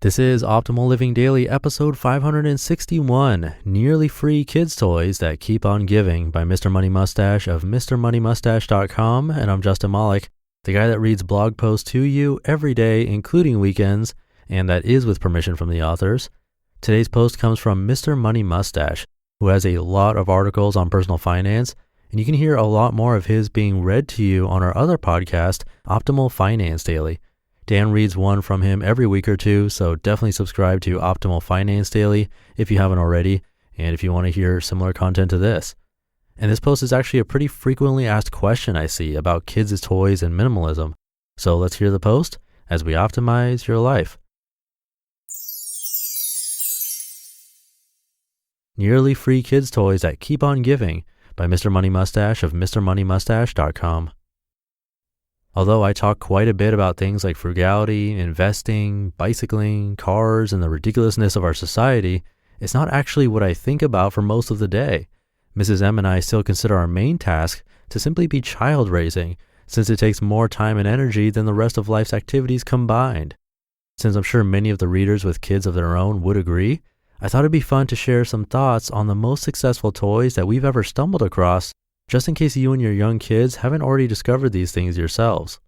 This is Optimal Living Daily, episode 561, Nearly Free Kids Toys That Keep On Giving by Mr. Money Mustache of MrMoneyMustache.com, and I'm Justin Malik, the guy that reads blog posts to you every day, including weekends, and that is with permission from the authors. Today's post comes from Mr. Money Mustache, who has a lot of articles on personal finance, and you can hear a lot more of his being read to you on our other podcast, Optimal Finance Daily. Dan reads one from him every week or two, so definitely subscribe to Optimal Finance Daily if you haven't already, and if you want to hear similar content to this. And this post is actually a pretty frequently asked question I see about kids' toys and minimalism. So let's hear the post as we optimize your life. Nearly Free Kids Toys That Keep On Giving by Mr. Money Mustache of MrMoneyMustache.com. Although I talk quite a bit about things like frugality, investing, bicycling, cars, and the ridiculousness of our society, it's not actually what I think about for most of the day. Mrs. M and I still consider our main task to simply be child raising, since it takes more time and energy than the rest of life's activities combined. Since I'm sure many of the readers with kids of their own would agree, I thought it'd be fun to share some thoughts on the most successful toys that we've ever stumbled across, just in case you and your young kids haven't already discovered these things yourselves.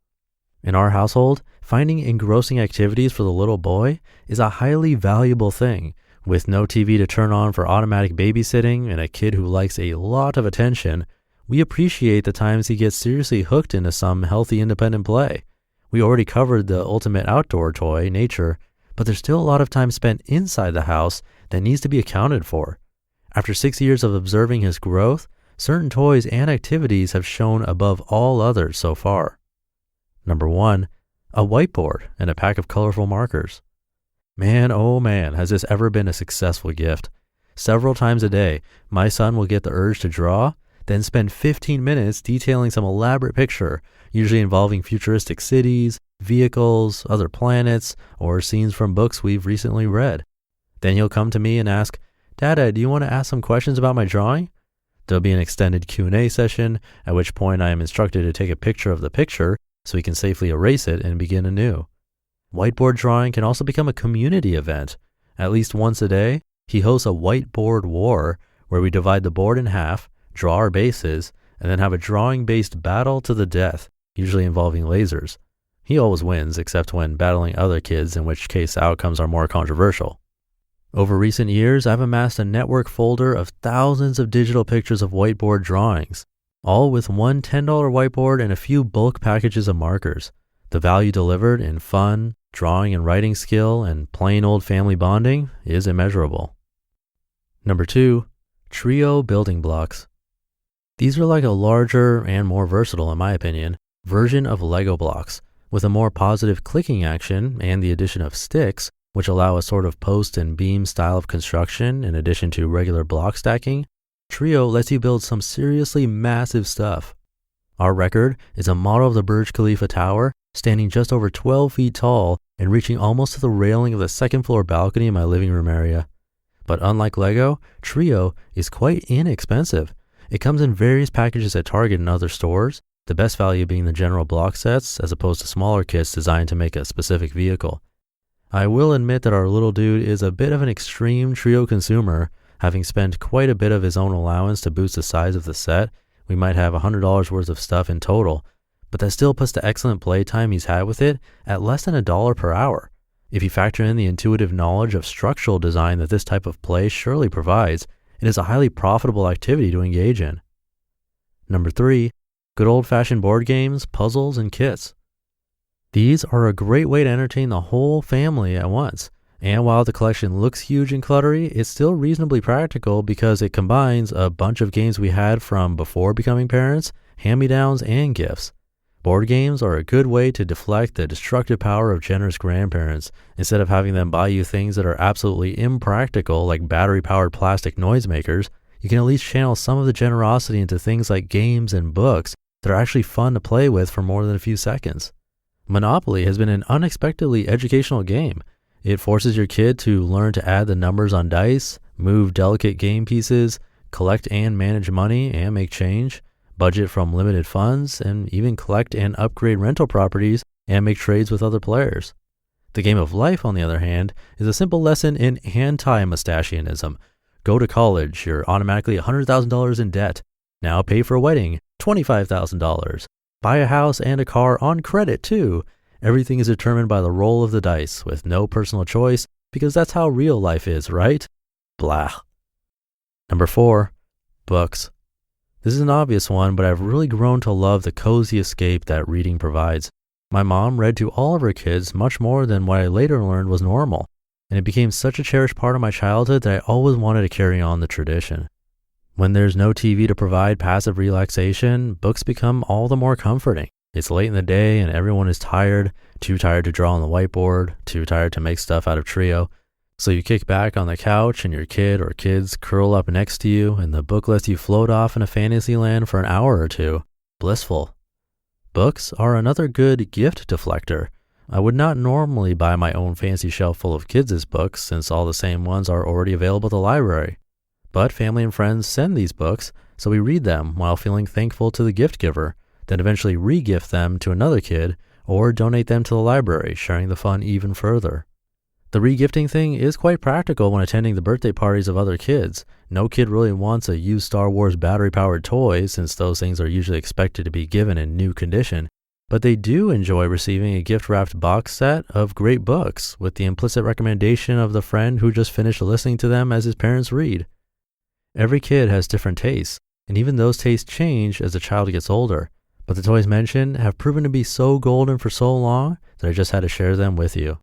In our household, finding engrossing activities for the little boy is a highly valuable thing. With no TV to turn on for automatic babysitting and a kid who likes a lot of attention, we appreciate the times he gets seriously hooked into some healthy independent play. We already covered the ultimate outdoor toy, nature, but there's still a lot of time spent inside the house that needs to be accounted for. After 6 years of observing his growth, certain toys and activities have shown above all others so far. Number 1, a whiteboard and a pack of colorful markers. Man, oh man, has this ever been a successful gift. Several times a day, my son will get the urge to draw, then spend 15 minutes detailing some elaborate picture, usually involving futuristic cities, vehicles, other planets, or scenes from books we've recently read. Then he'll come to me and ask, "Dada, do you want to ask some questions about my drawing?" There'll be an extended Q&A session, at which point I am instructed to take a picture of the picture so he can safely erase it and begin anew. Whiteboard drawing can also become a community event. At least once a day, he hosts a whiteboard war where we divide the board in half, draw our bases, and then have a drawing-based battle to the death, usually involving lasers. He always wins, except when battling other kids, in which case outcomes are more controversial. Over recent years, I've amassed a network folder of thousands of digital pictures of whiteboard drawings, all with one $10 whiteboard and a few bulk packages of markers. The value delivered in fun, drawing and writing skill, and plain old family bonding is immeasurable. Number 2, trio building blocks. These are like a larger and more versatile, in my opinion, version of Lego blocks, with a more positive clicking action and the addition of sticks, which allow a sort of post and beam style of construction in addition to regular block stacking. Trio lets you build some seriously massive stuff. Our record is a model of the Burj Khalifa Tower, standing just over 12 feet tall and reaching almost to the railing of the second floor balcony in my living room area. But unlike Lego, Trio is quite inexpensive. It comes in various packages at Target and other stores, the best value being the general block sets as opposed to smaller kits designed to make a specific vehicle. I will admit that our little dude is a bit of an extreme trio consumer, having spent quite a bit of his own allowance to boost the size of the set. We might have $100 worth of stuff in total, but that still puts the excellent playtime he's had with it at less than $1 per hour. If you factor in the intuitive knowledge of structural design that this type of play surely provides, it is a highly profitable activity to engage in. Number 3, good old-fashioned board games, puzzles, and kits. These are a great way to entertain the whole family at once. And while the collection looks huge and cluttery, it's still reasonably practical because it combines a bunch of games we had from before becoming parents, hand-me-downs, and gifts. Board games are a good way to deflect the destructive power of generous grandparents. Instead of having them buy you things that are absolutely impractical like battery-powered plastic noisemakers, you can at least channel some of the generosity into things like games and books that are actually fun to play with for more than a few seconds. Monopoly has been an unexpectedly educational game. It forces your kid to learn to add the numbers on dice, move delicate game pieces, collect and manage money and make change, budget from limited funds, and even collect and upgrade rental properties and make trades with other players. The game of life, on the other hand, is a simple lesson in anti-mustachianism. Go to college, you're automatically $100,000 in debt. Now pay for a wedding, $25,000. Buy a house and a car on credit too. Everything is determined by the roll of the dice, with no personal choice, because that's how real life is, right? Blah. Number 4, books. This is an obvious one, but I've really grown to love the cozy escape that reading provides. My mom read to all of her kids much more than what I later learned was normal, and it became such a cherished part of my childhood that I always wanted to carry on the tradition. When there's no TV to provide passive relaxation, books become all the more comforting. It's late in the day and everyone is tired, too tired to draw on the whiteboard, too tired to make stuff out of Trio. So you kick back on the couch and your kid or kids curl up next to you and the book lets you float off in a fantasy land for an hour or two. Blissful. Books are another good gift deflector. I would not normally buy my own fancy shelf full of kids' books since all the same ones are already available at the library. But family and friends send these books, so we read them while feeling thankful to the gift giver, then eventually re-gift them to another kid or donate them to the library, sharing the fun even further. The re-gifting thing is quite practical when attending the birthday parties of other kids. No kid really wants a used Star Wars battery-powered toy since those things are usually expected to be given in new condition, but they do enjoy receiving a gift-wrapped box set of great books with the implicit recommendation of the friend who just finished listening to them as his parents read. Every kid has different tastes, and even those tastes change as the child gets older, but the toys mentioned have proven to be so golden for so long that I just had to share them with you.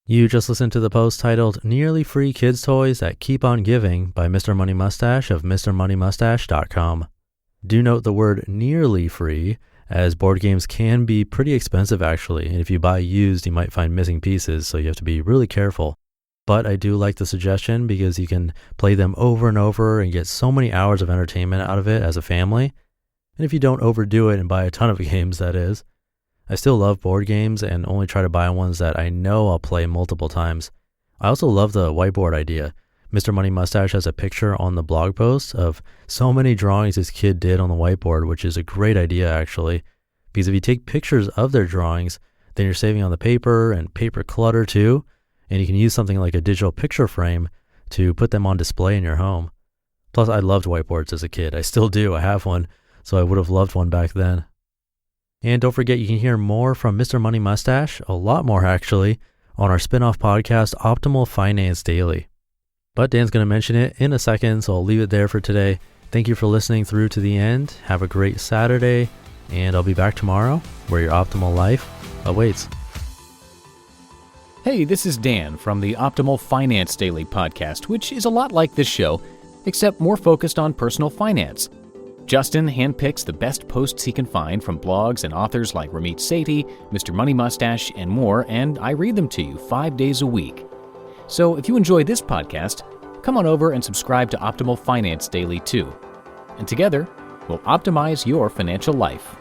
You just listened to the post titled Nearly Free Kids Toys That Keep On Giving by Mr. Money Mustache of MrMoneyMustache.com. Do note the word nearly free, as board games can be pretty expensive actually, and if you buy used you might find missing pieces, so you have to be really careful. But I do like the suggestion because you can play them over and over and get so many hours of entertainment out of it as a family. And if you don't overdo it and buy a ton of games, that is. I still love board games and only try to buy ones that I know I'll play multiple times. I also love the whiteboard idea. Mr. Money Mustache has a picture on the blog post of so many drawings his kid did on the whiteboard, which is a great idea actually. Because if you take pictures of their drawings, then you're saving on the paper and paper clutter too. And you can use something like a digital picture frame to put them on display in your home. Plus, I loved whiteboards as a kid. I still do. I have one, so I would have loved one back then. And don't forget, you can hear more from Mr. Money Mustache, a lot more actually, on our spin-off podcast, Optimal Finance Daily. But Dan's going to mention it in a second, so I'll leave it there for today. Thank you for listening through to the end. Have a great Saturday, and I'll be back tomorrow where your optimal life awaits. Hey, this is Dan from the Optimal Finance Daily podcast, which is a lot like this show, except more focused on personal finance. Justin handpicks the best posts he can find from blogs and authors like Ramit Sethi, Mr. Money Mustache, and more, and I read them to you 5 days a week. So if you enjoy this podcast, come on over and subscribe to Optimal Finance Daily too. And together, we'll optimize your financial life.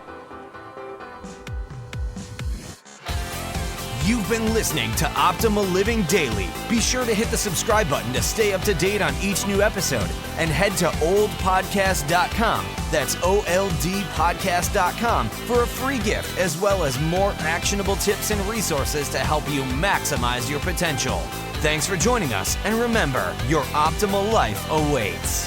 You've been listening to Optimal Living Daily. Be sure to hit the subscribe button to stay up to date on each new episode and head to oldpodcast.com. That's OLDpodcast.com for a free gift as well as more actionable tips and resources to help you maximize your potential. Thanks for joining us, and remember, your optimal life awaits.